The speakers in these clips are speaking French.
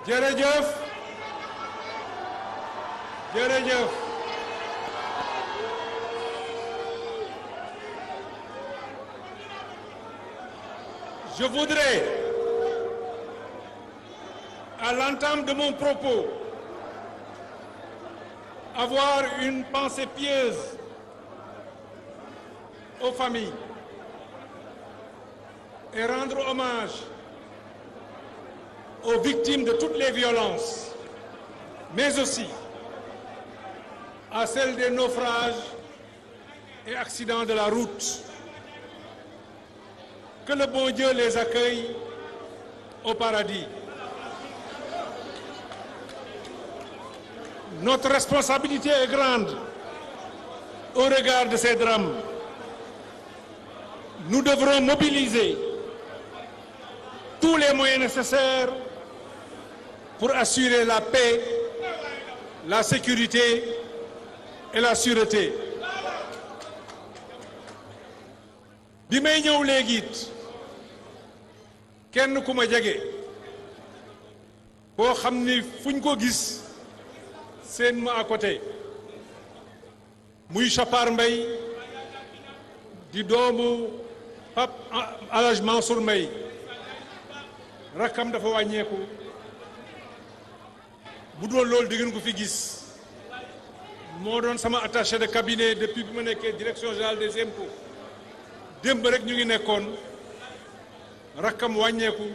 jërëjëf jërëjëf je voudrais à l'entame de mon propos avoir une pensée pieuse aux familles et rendre hommage aux victimes de toutes les violences, mais aussi à celles des naufrages et accidents de la route. Que le bon Dieu les accueille au paradis. Notre responsabilité est grande au regard de ces drames. Nous devrons mobiliser tous les moyens nécessaires pour assurer la paix, la sécurité et la sûreté. bi may ñëw léegi it kenn ku ma jege boo xam ni fuñ ko gis seen ma à côté muy Chapar Mbaye di doomu Pape Alhaj Mansour Mbaye rakkam dafa wàññeeku bu doon loolu di ngeen ko fi gis moo doon sama attaché de cabinet depuis bi ma nekkee direction générale des impôts démb rek ñu ngi nekkoon rakkam wàññeeku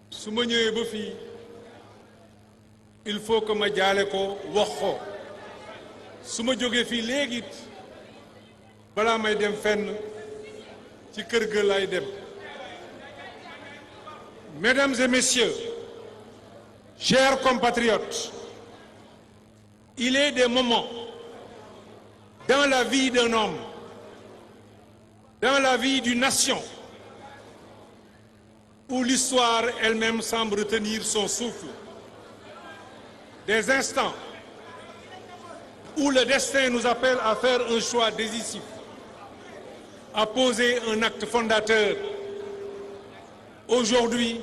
su ma ñëwee ba fii il faut que ma jaale ko wax ko su ma jógee fii léegi it balaa may dem fenn ci kër ga lay dem. Mesdames et messieurs, chers compatriotes, il est des moments dans la vie d'un homme, dans la vie d'une nation, où l'histoire elle-même semble retenir son souffle. Des instants où le destin nous appelle à faire un choix décisif, à poser un acte fondateur. Aujourd'hui,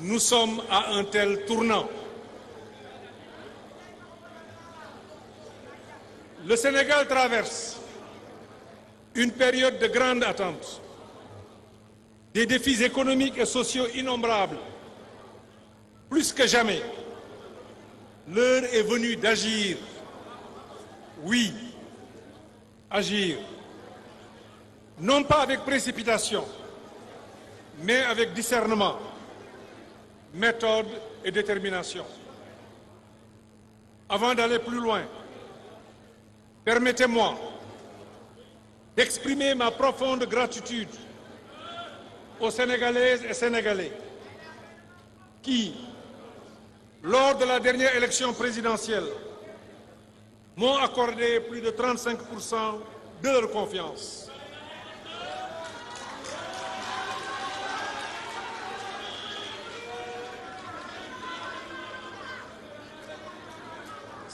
nous sommes à un tel tournant. Le Sénégal traverse une période de grande attente, des défis économiques et sociaux innombrables. Plus que jamais, l'heure est venue d'agir. Oui, agir. Non pas avec précipitation, mais avec discernement, méthode et détermination. Avant d'aller plus loin, permettez-moi d'exprimer ma profonde gratitude aux Sénégalaises et Sénégalais qui, lors de la dernière élection présidentielle, m'ont accordé plus de 35% de leur confiance.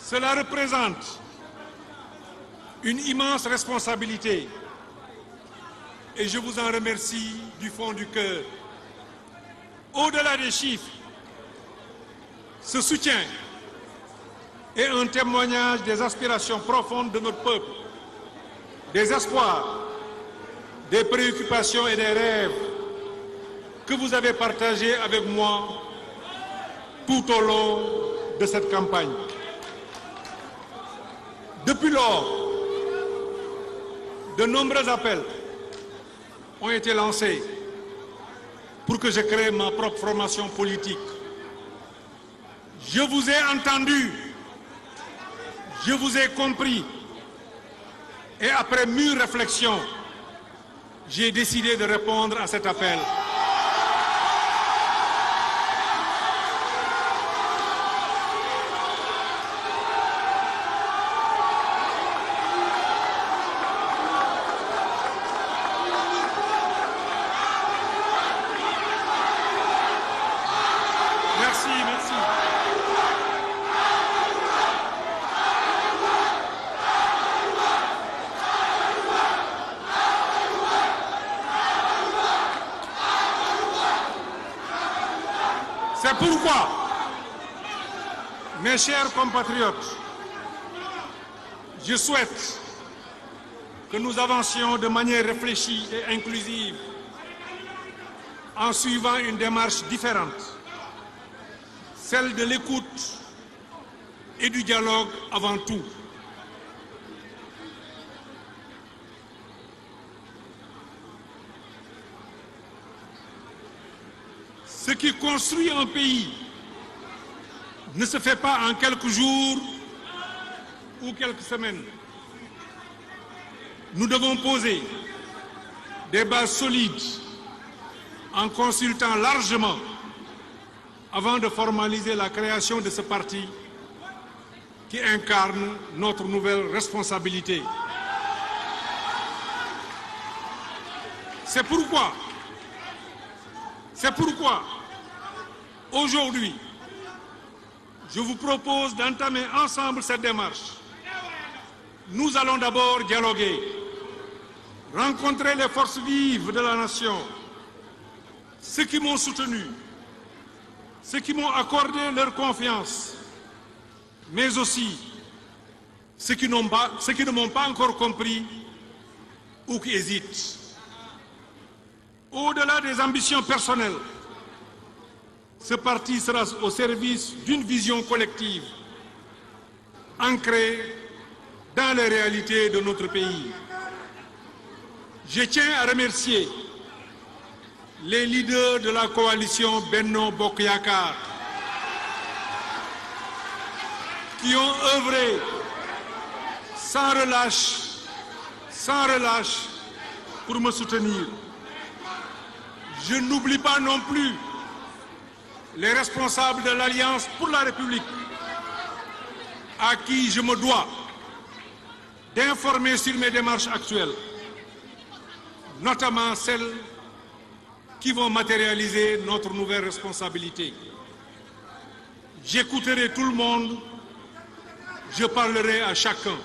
Cela représente une immense responsabilité et je vous en remercie du fond du cœur. Au-delà des chiffres, ce soutien est un témoignage des aspirations profondes de notre peuple, des espoirs, des préoccupations et des rêves que vous avez partagés avec moi tout au long de cette campagne. Depuis lors, de nombreux appels ont été lancés pour que je crée ma propre formation politique. Je vous ai entendu, je vous ai compris et après mûre réflexion, j'ai décidé de répondre à cet appel. C'est pourquoi, mes chers compatriotes, je souhaite que nous avancions de manière réfléchie et inclusive en suivant une démarche différente, celle de l'écoute et du dialogue avant tout. Ce qui construit un pays ne se fait pas en quelques jours ou quelques semaines. Nous devons poser des bases solides en consultant largement avant de formaliser la création de ce parti qui incarne notre nouvelle responsabilité. C'est pourquoi, aujourd'hui, je vous propose d'entamer ensemble cette démarche. Nous allons d'abord dialoguer, rencontrer les forces vives de la nation, ceux qui m'ont soutenu, ceux qui m'ont accordé leur confiance, mais aussi ceux qui ne m'ont pas encore compris ou qui hésitent. Au-delà des ambitions personnelles, ce parti sera au service d'une vision collective, ancrée dans les réalités de notre pays. Je tiens à remercier les leaders de la coalition Benno Bokk Yakaar qui ont œuvré sans relâche pour me soutenir. Je n'oublie pas non plus les responsables de l'Alliance pour la République à qui je me dois d'informer sur mes démarches actuelles, notamment celles qui vont matérialiser notre nouvelle responsabilité. J'écouterai tout le monde, je parlerai à chacun.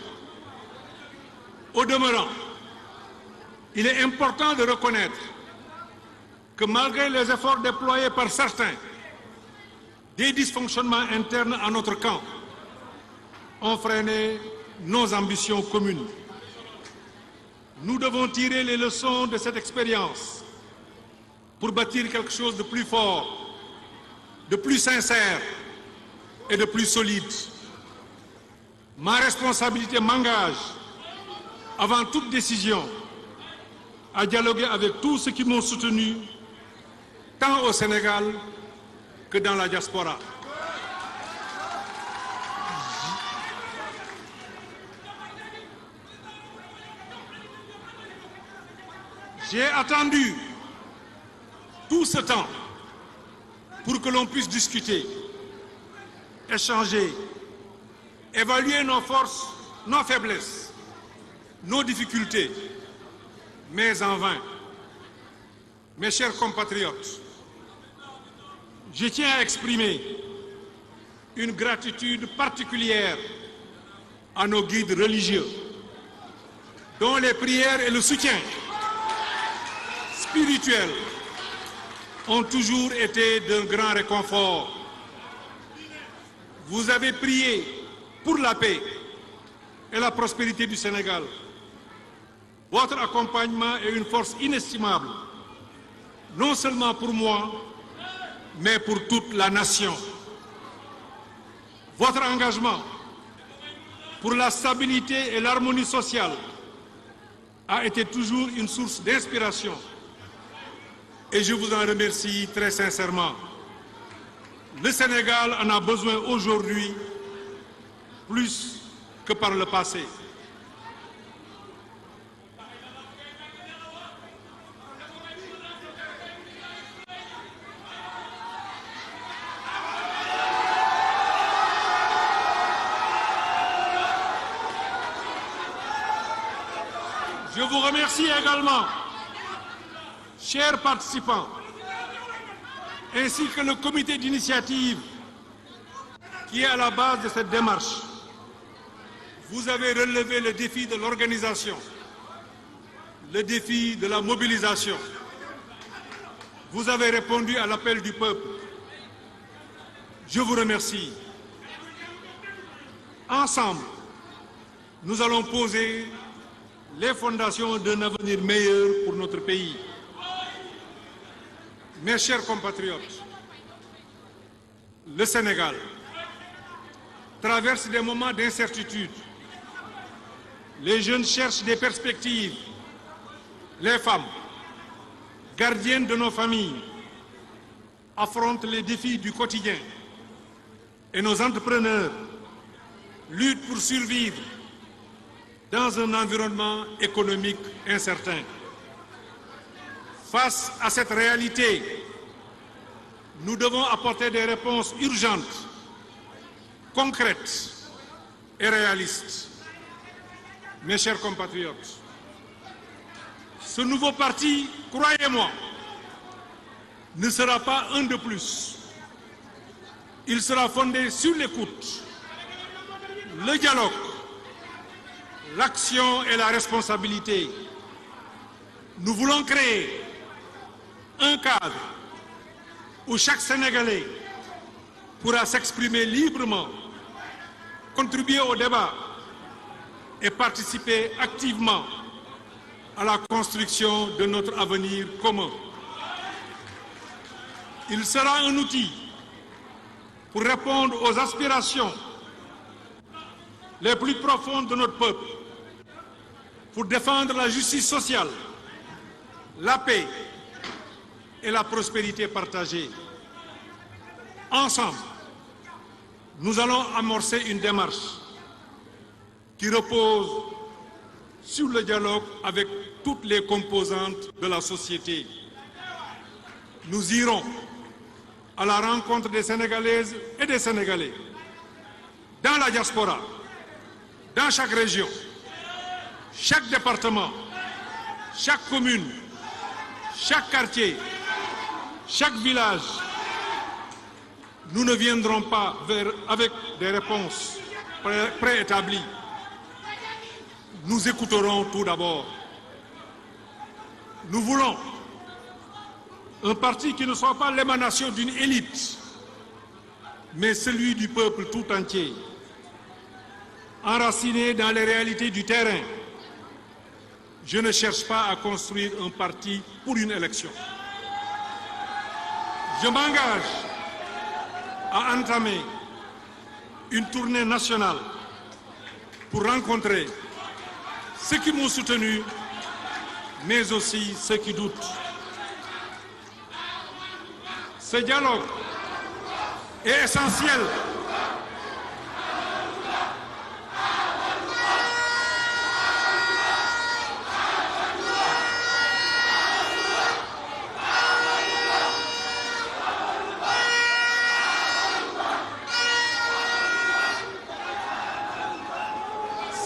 Au demeurant, il est important de reconnaître que malgré les efforts déployés par certains, des dysfonctionnements internes à notre camp ont freiné nos ambitions communes. Nous devons tirer les leçons de cette expérience pour bâtir quelque chose de plus fort, de plus sincère et de plus solide. Ma responsabilité m'engage, avant toute décision, à dialoguer avec tous ceux qui m'ont soutenu, tant au Sénégal que dans la diaspora. J'ai attendu tout ce temps pour que l'on puisse discuter, échanger, évaluer nos forces, nos faiblesses, nos difficultés, mais en vain. Mes chers compatriotes, je tiens à exprimer une gratitude particulière à nos guides religieux, dont les prières et le soutien spirituel ont toujours été d'un grand réconfort. Vous avez prié pour la paix et la prospérité du Sénégal. Votre accompagnement est une force inestimable, non seulement pour moi, mais pour toute la nation. Votre engagement pour la stabilité et l'harmonie sociale a été toujours une source d'inspiration et je vous en remercie très sincèrement. Le Sénégal en a besoin aujourd'hui plus que par le passé. Je vous remercie également, chers participants, ainsi que le comité d'initiative qui est à la base de cette démarche. Vous avez relevé le défi de l'organisation, le défi de la mobilisation. Vous avez répondu à l'appel du peuple Je vous remercie. Ensemble, nous allons poser les fondations d'un avenir meilleur pour notre pays. Mes chers compatriotes, le Sénégal traverse des moments d'incertitude. Les jeunes cherchent des perspectives. Les femmes, gardiennes de nos familles, affrontent les défis du quotidien. Et nos entrepreneurs luttent pour survivre dans un environnement économique incertain. Face à cette réalité, nous devons apporter des réponses urgentes, concrètes et réalistes. Mes chers compatriotes, ce nouveau parti, croyez-moi, ne sera pas un de plus. Il sera fondé sur l'écoute, le dialogue, l'action et la responsabilité. Nous voulons créer un cadre où chaque Sénégalais pourra s'exprimer librement, contribuer au débat et participer activement à la construction de notre avenir commun. Il sera un outil pour répondre aux aspirations les plus profondes de notre peuple, pour défendre la justice sociale, la paix et la prospérité partagée. Ensemble, nous allons amorcer une démarche qui repose sur le dialogue avec toutes les composantes de la société. Nous irons à la rencontre des Sénégalaises et des Sénégalais, dans la diaspora, dans chaque région, chaque département, chaque commune, chaque quartier, chaque village. Nous ne viendrons pas avec des réponses préétablies. Nous écouterons tout d'abord. Nous voulons un parti qui ne soit pas l'émanation d'une élite, mais celui du peuple tout entier, enraciné dans les réalités du terrain. Je ne cherche pas à construire un parti pour une élection. Je m'engage à entamer une tournée nationale pour rencontrer ceux qui m'ont soutenu, mais aussi ceux qui doutent. Ce dialogue est essentiel.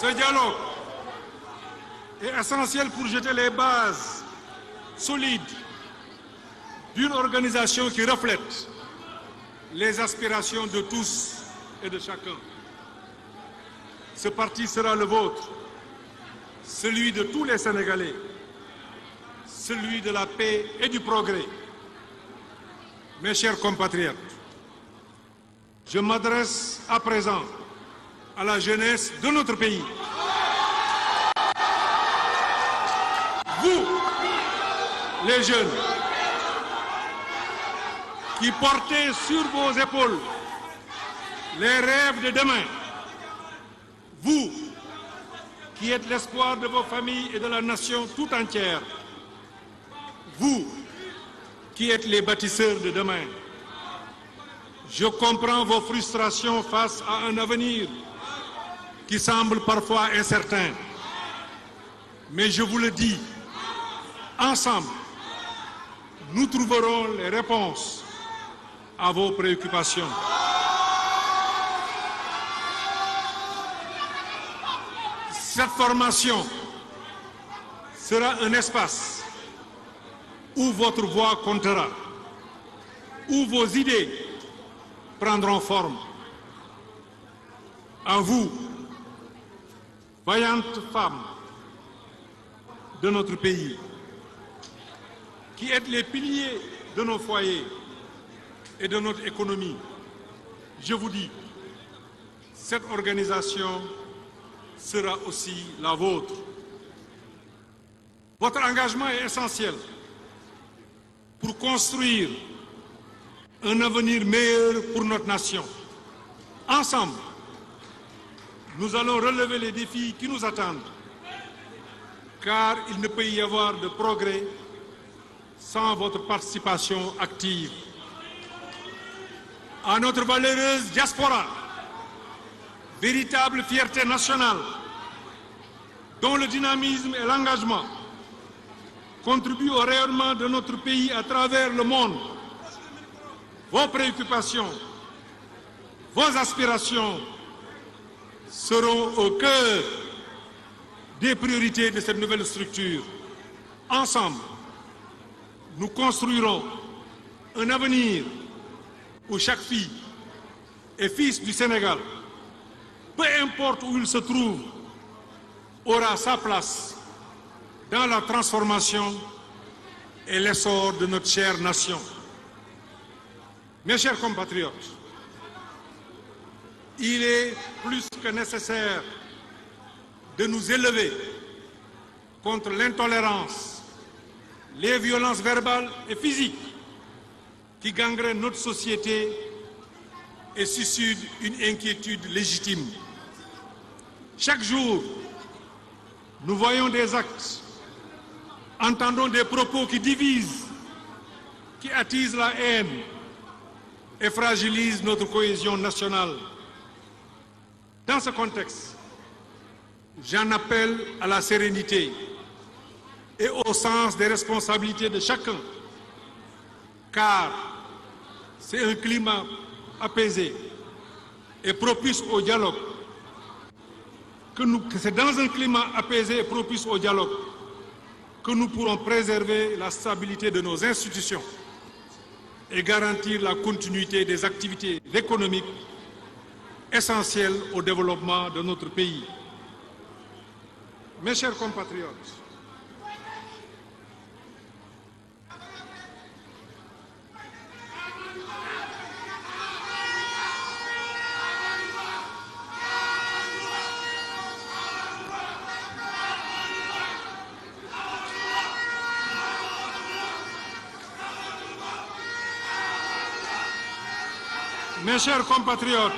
Ce dialogue est essentiel pour jeter les bases solides d'une organisation qui reflète les aspirations de tous et de chacun. Ce parti sera le vôtre, celui de tous les Sénégalais, celui de la paix et du progrès. Mes chers compatriotes, je m'adresse à présent à la jeunesse de notre pays. Vous, les jeunes, qui portez sur vos épaules les rêves de demain, vous, qui êtes l'espoir de vos familles et de la nation tout entière, vous, qui êtes les bâtisseurs de demain, je comprends vos frustrations face à un avenir qui semble parfois incertain. Mais je vous le dis, ensemble, nous trouverons les réponses à vos préoccupations. Cette formation sera un espace où votre voix comptera, où vos idées prendront forme. À vous, vaillantes femmes de notre pays, qui êtes les piliers de nos foyers et de notre économie, je vous dis, cette organisation sera aussi la vôtre. Votre engagement est essentiel pour construire un avenir meilleur pour notre nation. Ensemble, nous allons relever les défis qui nous attendent, car il ne peut y avoir de progrès sans votre participation active. À notre valeureuse diaspora, véritable fierté nationale, dont le dynamisme et l'engagement contribuent au rayonnement de notre pays à travers le monde, vos préoccupations, vos aspirations seront au cœur des priorités de cette nouvelle structure. Ensemble, nous construirons un avenir où chaque fille et fils du Sénégal, peu importe où il se trouve, aura sa place dans la transformation et l'essor de notre chère nation. Mes chers compatriotes, il est plus que nécessaire de nous élever contre l'intolérance, les violences verbales et physiques qui gangrènent notre société et suscitent une inquiétude légitime. Chaque jour, nous voyons des actes, entendons des propos qui divisent, qui attisent la haine et fragilisent notre cohésion nationale. Dans ce contexte, j'en appelle à la sérénité et au sens des responsabilités de chacun, car c'est un climat apaisé et propice au dialogue. C'est dans un climat apaisé et propice au dialogue que nous pourrons préserver la stabilité de nos institutions et garantir la continuité des activités économiques essentielles au développement de notre pays. Mes chers compatriotes, mes chers compatriotes,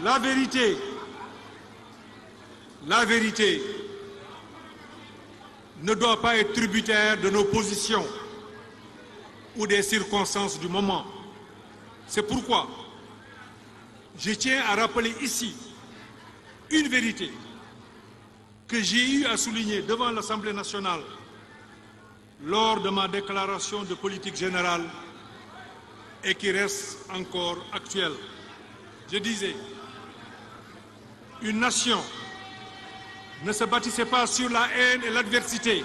la vérité ne doit pas être tributaire de nos positions ou des circonstances du moment. C'est pourquoi je tiens à rappeler ici une vérité que j'ai eu à souligner devant l'Assemblée nationale lors de ma déclaration de politique générale et qui reste encore actuelle. Je disais, une nation ne se bâtissait pas sur la haine et l'adversité.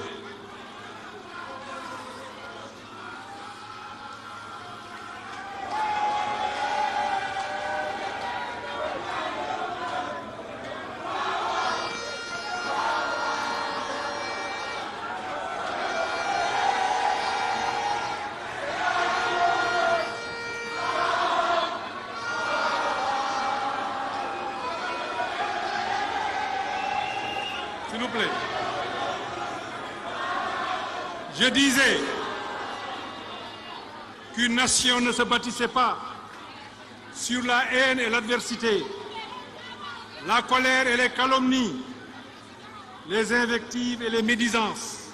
S'il vous plaît. Je disais qu'une nation ne se bâtissait pas sur la haine et l'adversité, la colère et les calomnies, les invectives et les médisances,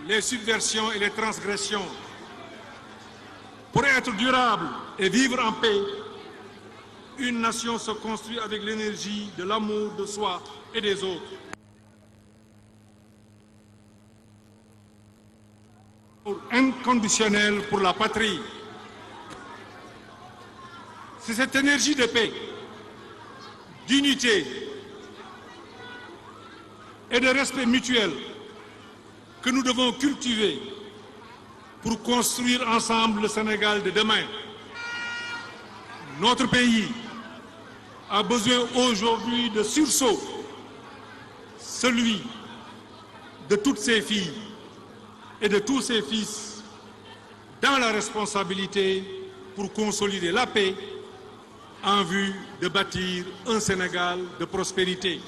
les subversions et les transgressions. Pour être durable et vivre en paix, une nation se construit avec l'énergie de l'amour de soi et des autres. Inconditionnel pour la patrie. C'est cette énergie de paix, d'unité et de respect mutuel que nous devons cultiver pour construire ensemble le Sénégal de demain. Notre pays a besoin aujourd'hui de sursaut, celui de toutes ses filles et de tous ses fils, dans la responsabilité pour consolider la paix en vue de bâtir un Sénégal de prospérité.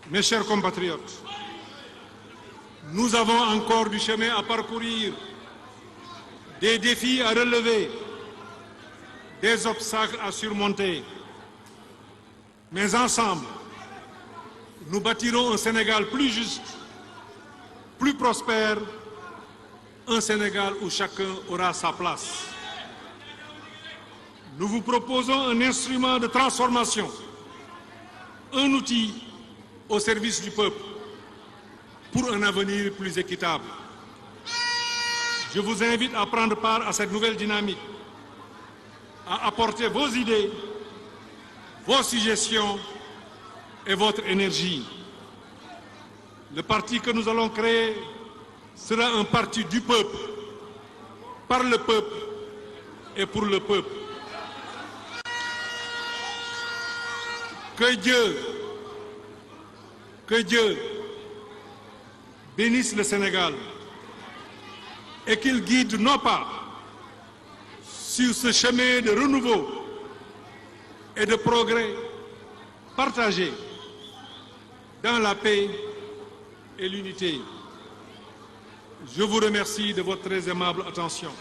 Mes chers compatriotes, nous avons encore du chemin à parcourir, des défis à relever, des obstacles à surmonter. Mais ensemble, nous bâtirons un Sénégal plus juste, plus prospère, un Sénégal où chacun aura sa place. Nous vous proposons un instrument de transformation, un outil au service du peuple pour un avenir plus équitable. Je vous invite à prendre part à cette nouvelle dynamique, à apporter vos idées, vos suggestions et votre énergie. Le parti que nous allons créer sera un parti du peuple, par le peuple et pour le peuple. Que Dieu bénisse le Sénégal et qu'il guide nos pas sur ce chemin de renouveau et de progrès partagé dans la paix et l'unité. Je vous remercie de votre très aimable attention.